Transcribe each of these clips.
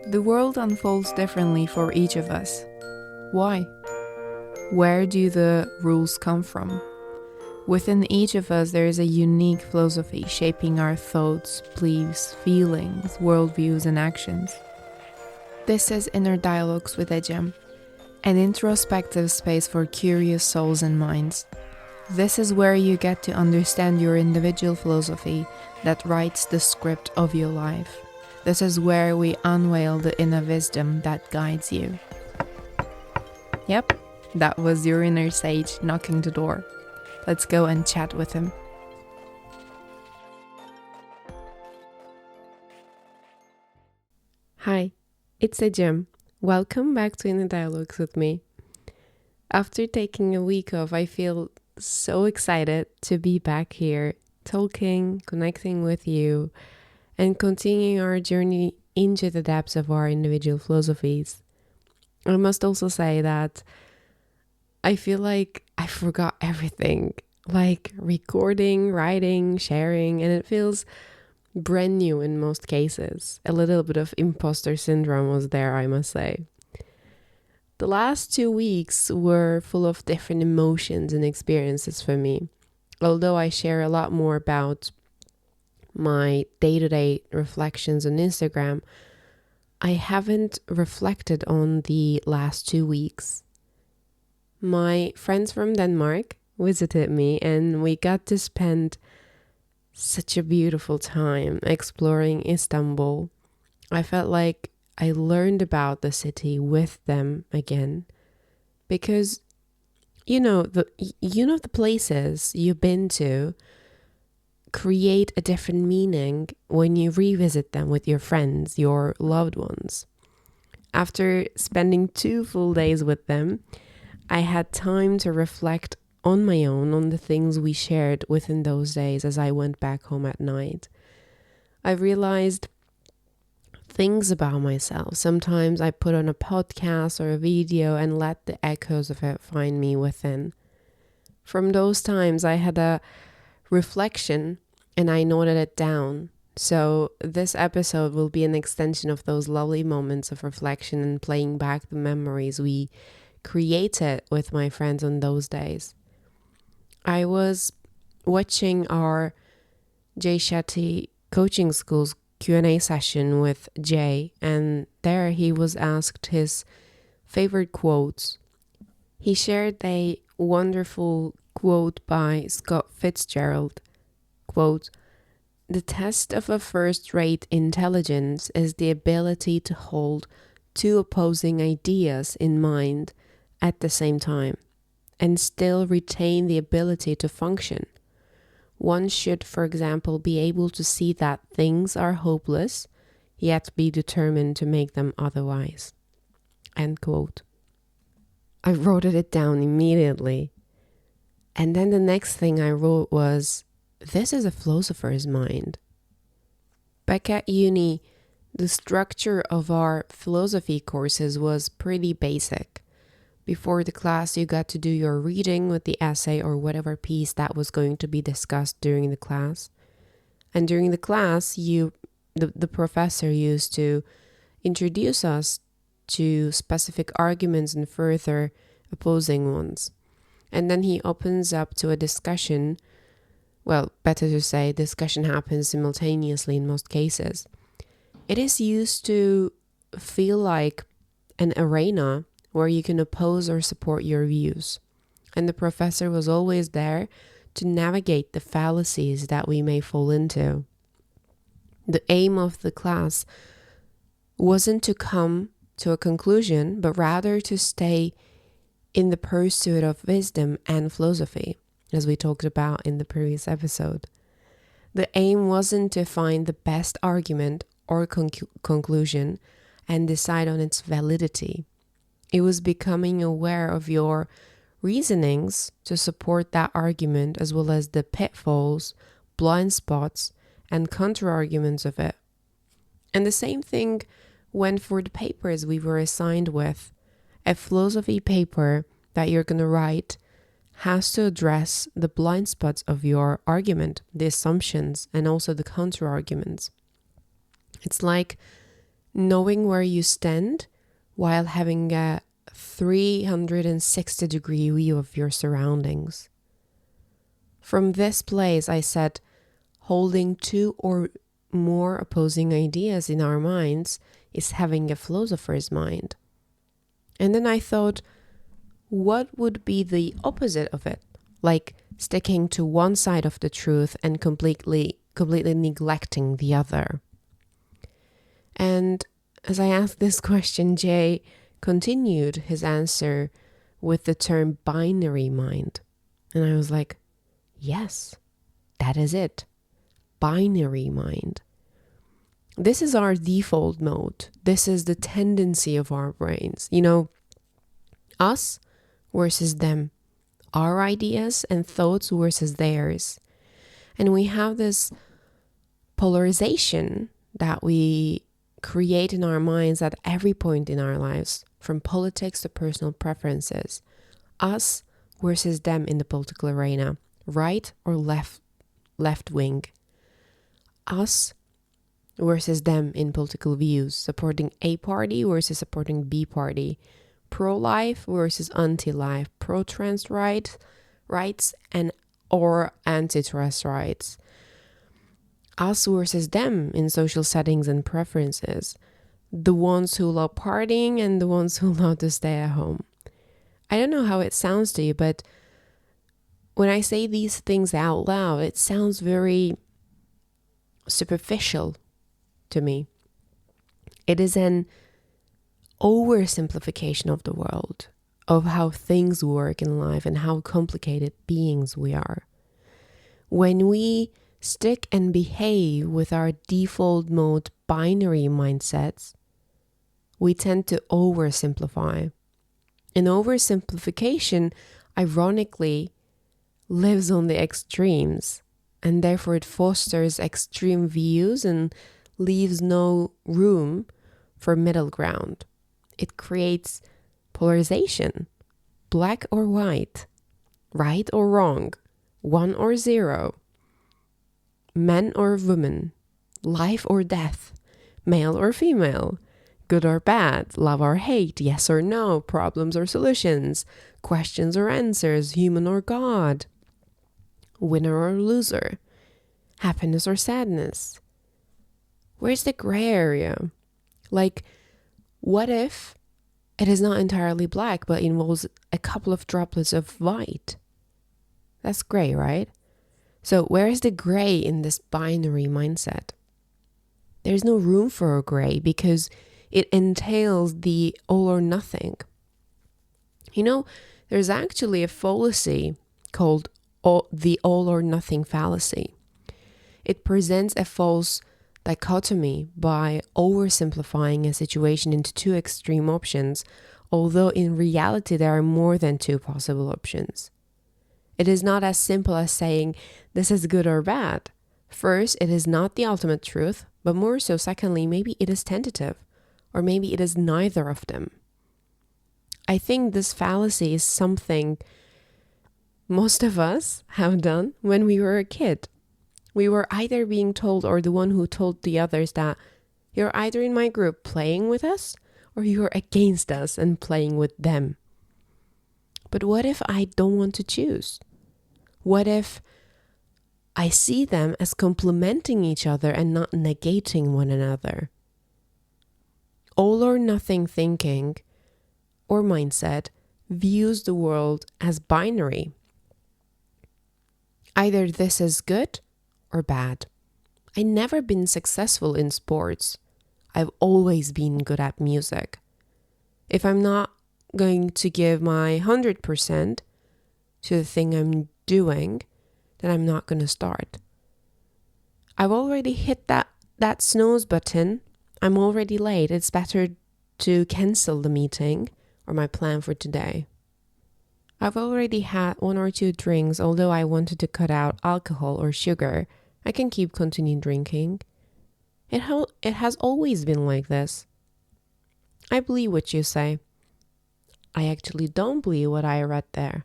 The world unfolds differently for each of us. Why? Where do the rules come from? Within each of us, there is a unique philosophy shaping our thoughts, beliefs, feelings, worldviews, and actions. This is Inner Dialogues with Ecem, an introspective space for curious souls and minds. This is where you get to understand your individual philosophy that writes the script of your life. This is where we unveil the inner wisdom that guides you. Yep, that was your inner sage knocking the door. Let's go and chat with him. Hi, it's Ecem. Welcome back to Inner Dialogues with me. After taking a week off, I feel so excited to be back here, talking, connecting with you, and continuing our journey into the depths of our individual philosophies. I must also say that I feel like I forgot everything, like recording, writing, sharing, and it feels brand new in most cases. A little bit of imposter syndrome was there, I must say. The last 2 weeks were full of different emotions and experiences for me. Although I share a lot more about my day-to-day reflections on Instagram, I haven't reflected on the last 2 weeks. My friends from Denmark visited me and we got to spend such a beautiful time exploring Istanbul. I felt like I learned about the city with them again because the places you've been to create a different meaning when you revisit them with your friends, your loved ones. After spending 2 full days with them, I had time to reflect on my own on the things we shared within those days as I went back home at night. I realized things about myself. Sometimes I put on a podcast or a video and let the echoes of it find me within. From those times, I had a reflection and I noted it down. So this episode will be an extension of those lovely moments of reflection and playing back the memories we created with my friends on those days. I was watching our Jay Shetty coaching school's Q&A session with Jay, and there he was asked his favorite quotes. He shared a wonderful quote by Scott Fitzgerald. Quote, "The test of a first-rate intelligence is the ability to hold 2 opposing ideas in mind at the same time and still retain the ability to function. One should, for example, be able to see that things are hopeless, yet be determined to make them otherwise." End quote. I wrote it down immediately. And then the next thing I wrote was, this is a philosopher's mind. Back at uni, the structure of our philosophy courses was pretty basic. Before the class, you got to do your reading with the essay or whatever piece that was going to be discussed during the class. And during the class, the professor used to introduce us to specific arguments and further opposing ones. And then he opens up to a discussion. Well, better to say, discussion happens simultaneously in most cases. It is used to feel like an arena where you can oppose or support your views. And the professor was always there to navigate the fallacies that we may fall into. The aim of the class wasn't to come to a conclusion, but rather to stay in the pursuit of wisdom and philosophy, as we talked about in the previous episode. The aim wasn't to find the best argument or conclusion and decide on its validity. It was becoming aware of your reasonings to support that argument, as well as the pitfalls, blind spots, and counter-arguments of it. And the same thing went for the papers we were assigned with. A philosophy paper that you're going to write has to address the blind spots of your argument, the assumptions, and also the counter-arguments. It's like knowing where you stand while having a 360-degree view of your surroundings. From this place, I said, holding two or more opposing ideas in our minds is having a philosopher's mind. And then I thought, what would be the opposite of it? Like sticking to one side of the truth and completely neglecting the other. And as I asked this question, Jay continued his answer with the term binary mind. And I was like, yes, that is it. Binary mind. This is our default mode. This is the tendency of our brains. You know, us versus them. Our ideas and thoughts versus theirs. And we have this polarization that we create in our minds at every point in our lives, from politics to personal preferences. Us versus them in the political arena. Right or left wing. Us versus them in political views, supporting A party versus supporting B party, pro-life versus anti-life, pro-trans rights and or anti-trans rights, us versus them in social settings and preferences, the ones who love partying and the ones who love to stay at home. I don't know how it sounds to you, but when I say these things out loud, it sounds very superficial to me. It is an oversimplification of the world, of how things work in life and how complicated beings we are. When we stick and behave with our default mode binary mindsets, we tend to oversimplify. And oversimplification, ironically, lives on the extremes, and therefore it fosters extreme views and leaves no room for middle ground. It creates polarization, black or white, right or wrong, 1 or 0, man or woman, life or death, male or female, good or bad, love or hate, yes or no, problems or solutions, questions or answers, human or God, winner or loser, happiness or sadness. Where's the gray area? Like, what if it is not entirely black, but involves a couple of droplets of white? That's gray, right? So where is the gray in this binary mindset? There's no room for a gray because it entails the all or nothing. You know, there's actually a fallacy called the all-or-nothing fallacy. It presents a false dichotomy by oversimplifying a situation into two extreme options, although in reality there are more than two possible options. It is not as simple as saying this is good or bad. First, it is not the ultimate truth, but more so, secondly, maybe it is tentative, or maybe it is neither of them. I think this fallacy is something most of us have done when we were a kid. We were either being told, or the one who told the others, that you're either in my group playing with us or you're against us and playing with them. But what if I don't want to choose? What if I see them as complementing each other and not negating one another? All or nothing thinking or mindset views the world as binary. Either this is good or bad. I've never been successful in sports. I've always been good at music. If I'm not going to give my 100% to the thing I'm doing, then I'm not going to start. I've already hit that snooze button. I'm already late. It's better to cancel the meeting or my plan for today. I've already had 1 or 2 drinks, although I wanted to cut out alcohol or sugar. I can keep continuing drinking. It has always been like this. I believe what you say. I actually don't believe what I read there.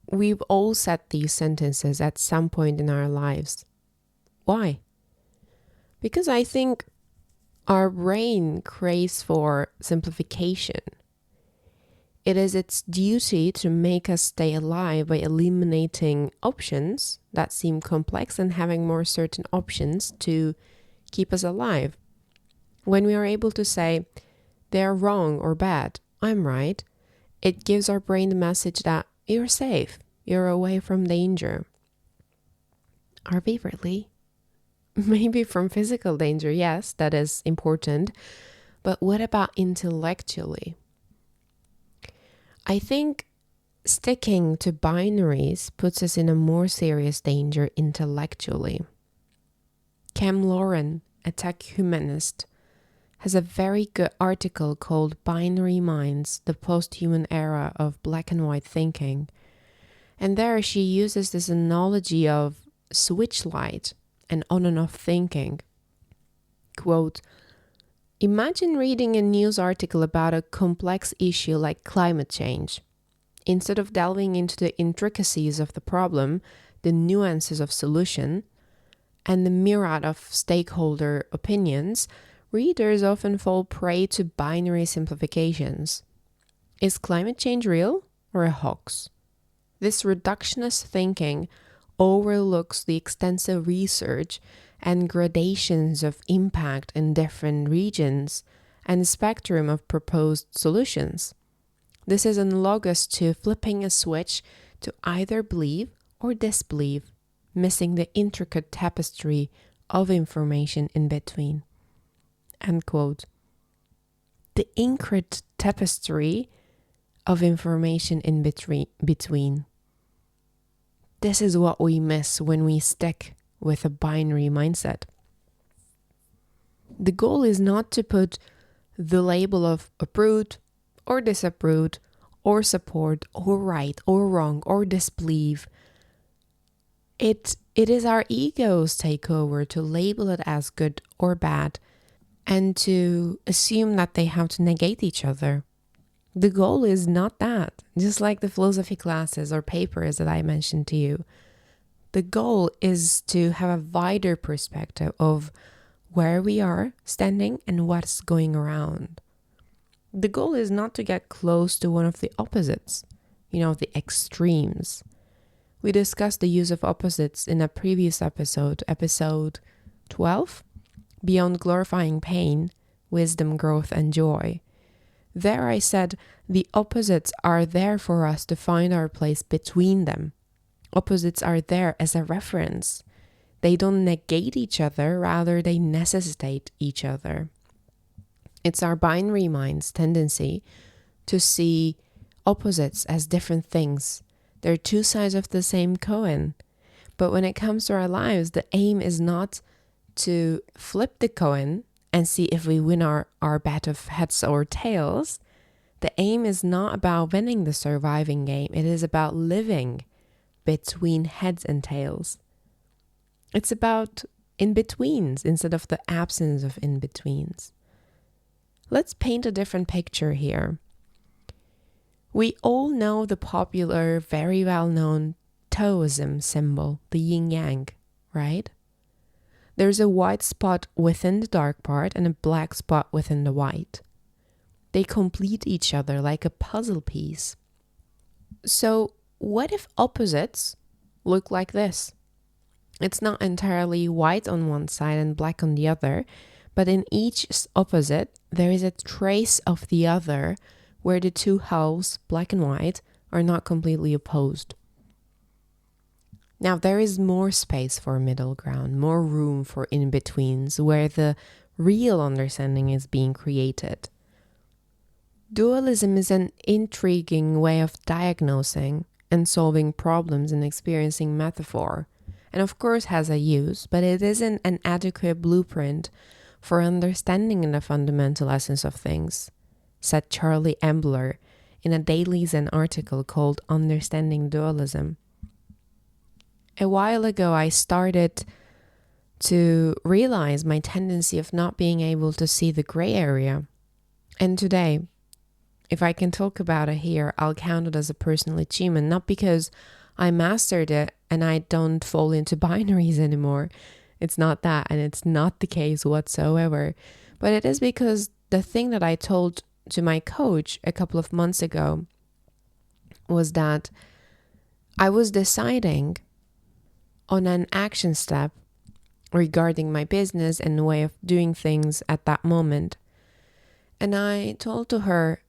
We've all said these sentences at some point in our lives. Why? Because I think Our brain craves for simplification. It is its duty to make us stay alive by eliminating options that seem complex and having more certain options to keep us alive. When we are able to say, they're wrong or bad, I'm right, it gives our brain the message that you're safe, you're away from danger. Are we really? Maybe from physical danger, yes, that is important. But what about intellectually? I think sticking to binaries puts us in a more serious danger intellectually. Cam Lauren, a tech humanist, has a very good article called Binary Minds, the Post-Human Era of Black and White Thinking. And there she uses this analogy of switch light and on and off thinking. Quote, imagine reading a news article about a complex issue like climate change. Instead of delving into the intricacies of the problem, the nuances of solution, and the myriad of stakeholder opinions, readers often fall prey to binary simplifications. Is climate change real or a hoax? This reductionist thinking overlooks the extensive research and gradations of impact in different regions and spectrum of proposed solutions. This is analogous to flipping a switch to either believe or disbelieve, missing the intricate tapestry of information in between. End quote. The intricate tapestry of information in between. This is what we miss when we stick with a binary mindset. The goal is not to put the label of approved or disapproved or support or right or wrong or disbelieve. It is our egos take over to label it as good or bad and to assume that they have to negate each other. The goal is not that, just like the philosophy classes or papers that I mentioned to you. The goal is to have a wider perspective of where we are standing and what's going around. The goal is not to get close to one of the opposites, the extremes. We discussed the use of opposites in a previous episode 12, Beyond Glorifying Pain, Wisdom, Growth, and Joy. There I said the opposites are there for us to find our place between them. Opposites are there as a reference. They don't negate each other, rather they necessitate each other. It's our binary mind's tendency to see opposites as different things. They're two sides of the same coin. But when it comes to our lives, the aim is not to flip the coin and see if we win our bet of heads or tails. The aim is not about winning the surviving game. It is about living between heads and tails. It's about in-betweens instead of the absence of in-betweens. Let's paint a different picture here. We all know the popular, very well-known Taoism symbol, the yin-yang, right? There's a white spot within the dark part and a black spot within the white. They complete each other like a puzzle piece. So what if opposites look like this? It's not entirely white on one side and black on the other, but in each opposite, there is a trace of the other where the two halves, black and white, are not completely opposed. Now, there is more space for middle ground, more room for in-betweens, where the real understanding is being created. Dualism is an intriguing way of diagnosing and solving problems and experiencing metaphor, and of course has a use, but it isn't an adequate blueprint for understanding the fundamental essence of things, said Charlie Embler in a Daily Zen article called Understanding Dualism. A while ago, I started to realize my tendency of not being able to see the gray area. And today, if I can talk about it here, I'll count it as a personal achievement, not because I mastered it and I don't fall into binaries anymore. It's not that, and it's not the case whatsoever. But it is because the thing that I told to my coach a couple of months ago was that I was deciding on an action step regarding my business and the way of doing things at that moment. And I told to her,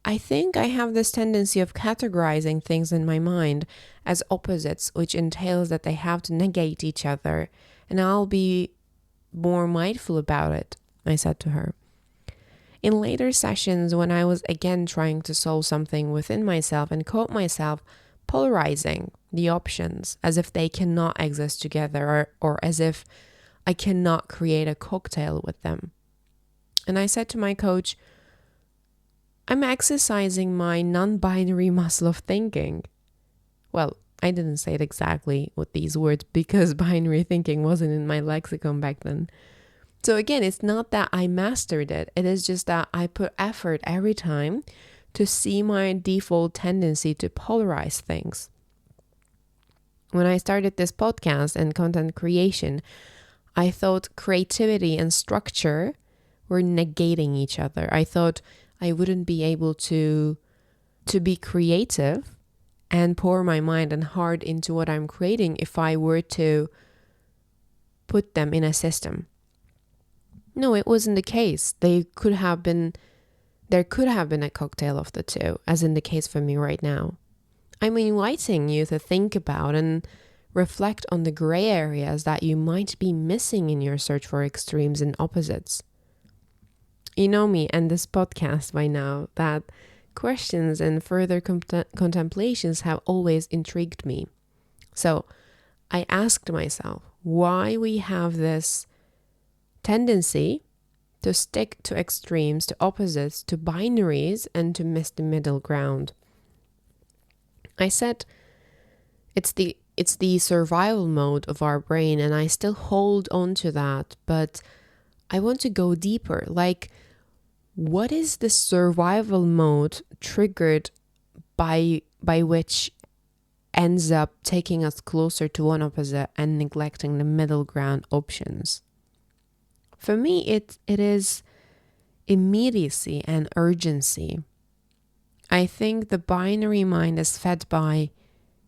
I think I have this tendency of categorizing things in my mind as opposites, which entails that they have to negate each other, and I'll be more mindful about it, I said to her. In later sessions, when I was again trying to solve something within myself and caught myself polarizing the options as if they cannot exist together, or as if I cannot create a cocktail with them. And I said to my coach, I'm exercising my non-binary muscle of thinking. Well, I didn't say it exactly with these words because binary thinking wasn't in my lexicon back then. So again, it's not that I mastered it. It is just that I put effort every time to see my default tendency to polarize things. When I started this podcast and content creation, I thought creativity and structure were negating each other. I thought I wouldn't be able to be creative and pour my mind and heart into what I'm creating if I were to put them in a system. No, it wasn't the case. There could have been a cocktail of the two, as in the case for me right now. I'm inviting you to think about and reflect on the gray areas that you might be missing in your search for extremes and opposites. You know me and this podcast by now, that questions and further contemplations have always intrigued me. So I asked myself why we have this tendency to stick to extremes, to opposites, to binaries, and to miss the middle ground. I said it's the survival mode of our brain, and I still hold on to that, but I want to go deeper. Like, what is the survival mode triggered by which ends up taking us closer to one opposite and neglecting the middle ground options? For me, it is immediacy and urgency. I think the binary mind is fed by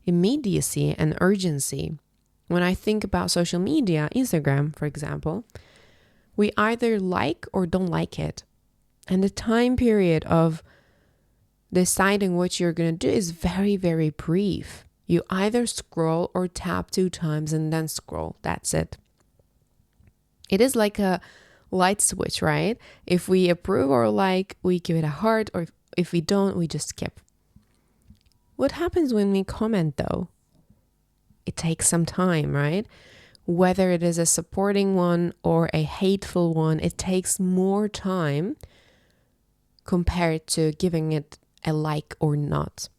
immediacy and urgency. When I think about social media, Instagram, for example, we either like or don't like it. And the time period of deciding what you're going to do is very, very brief. You either scroll or tap 2 times and then scroll. That's it. It is like a light switch, right? If we approve or like, we give it a heart, or if we don't, we just skip. What happens when we comment though? It takes some time, right? Whether it is a supporting one or a hateful one, it takes more time compared to giving it a like or not.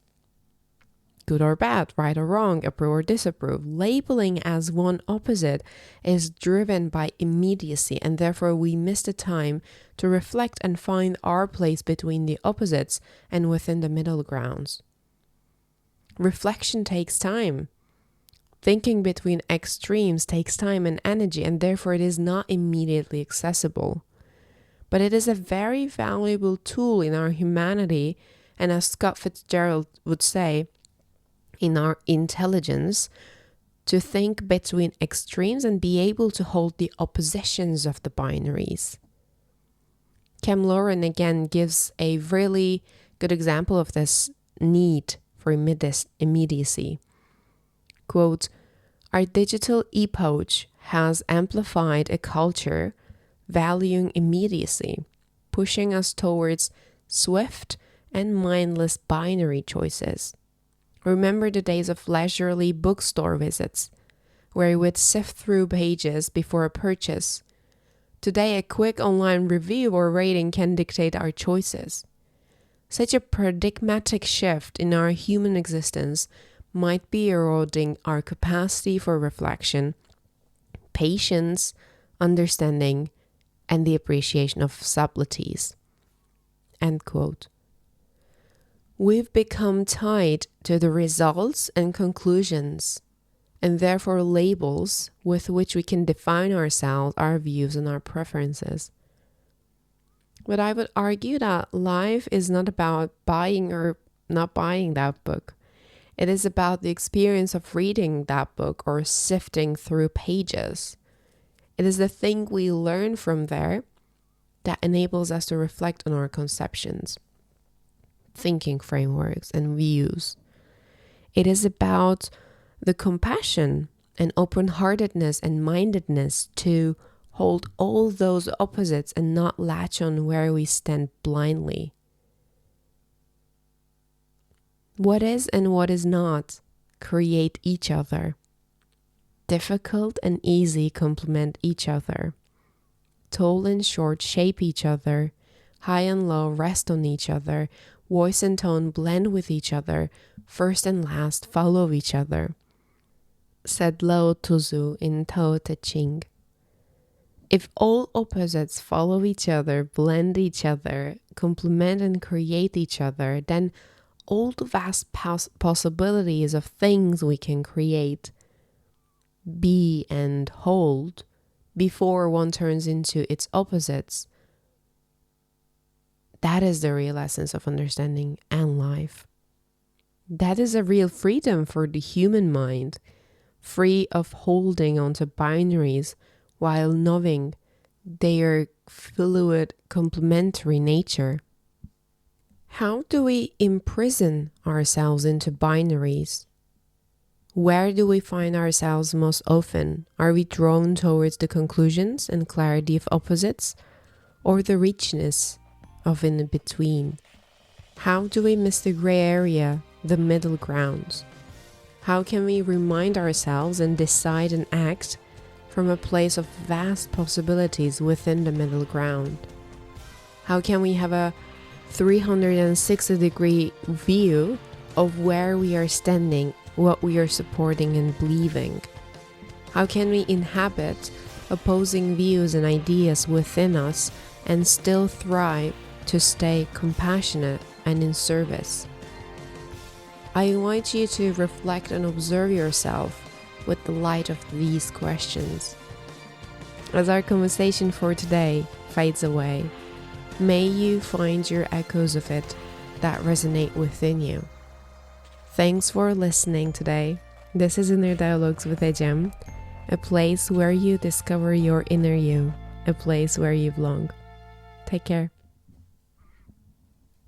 Good or bad, right or wrong, approve or disapprove. Labeling as one opposite is driven by immediacy, and therefore we miss the time to reflect and find our place between the opposites and within the middle grounds. Reflection takes time. Thinking between extremes takes time and energy, and therefore it is not immediately accessible. But it is a very valuable tool in our humanity, and as Scott Fitzgerald would say, in our intelligence, to think between extremes and be able to hold the oppositions of the binaries. Cam Lauren again gives a really good example of this need for immediacy. Quote, our digital epoch has amplified a culture valuing immediacy, pushing us towards swift and mindless binary choices. Remember the days of leisurely bookstore visits, where you would sift through pages before a purchase. Today, a quick online review or rating can dictate our choices. Such a paradigmatic shift in our human existence might be eroding our capacity for reflection, patience, understanding, and the appreciation of subtleties. End quote. We've become tied to the results and conclusions, and therefore labels with which we can define ourselves, our views, and our preferences. But I would argue that life is not about buying or not buying that book. It is about the experience of reading that book or sifting through pages. It is the thing we learn from there that enables us to reflect on our conceptions, thinking frameworks, and views. It is about the compassion and open-heartedness and mindedness to hold all those opposites and not latch on where we stand blindly. What is and what is not create each other. Difficult and easy complement each other. Tall and short shape each other. High and low rest on each other. Voice and tone blend with each other. First and last follow each other, said Lao Tzu in Tao Te Ching. If all opposites follow each other, blend each other, complement and create each other, then all the vast possibilities of things we can create, be and hold before one turns into its opposites, that is the real essence of understanding and life. That is a real freedom for the human mind, free of holding onto binaries while knowing their fluid, complementary nature. How do we imprison ourselves into binaries? Where do we find ourselves most often? Are we drawn towards the conclusions and clarity of opposites, or the richness of in between? How do we miss the gray area, the middle ground? How can we remind ourselves and decide and act from a place of vast possibilities within the middle ground? How can we have a 360-degree view of where we are standing, what we are supporting and believing? How can we inhabit opposing views and ideas within us and still thrive to stay compassionate and in service? I invite you to reflect and observe yourself with the light of these questions. As our conversation for today fades away, may you find your echoes of it that resonate within you. Thanks for listening today. This is Inner Dialogues with Ecem, a place where you discover your inner you, a place where you belong. Take care.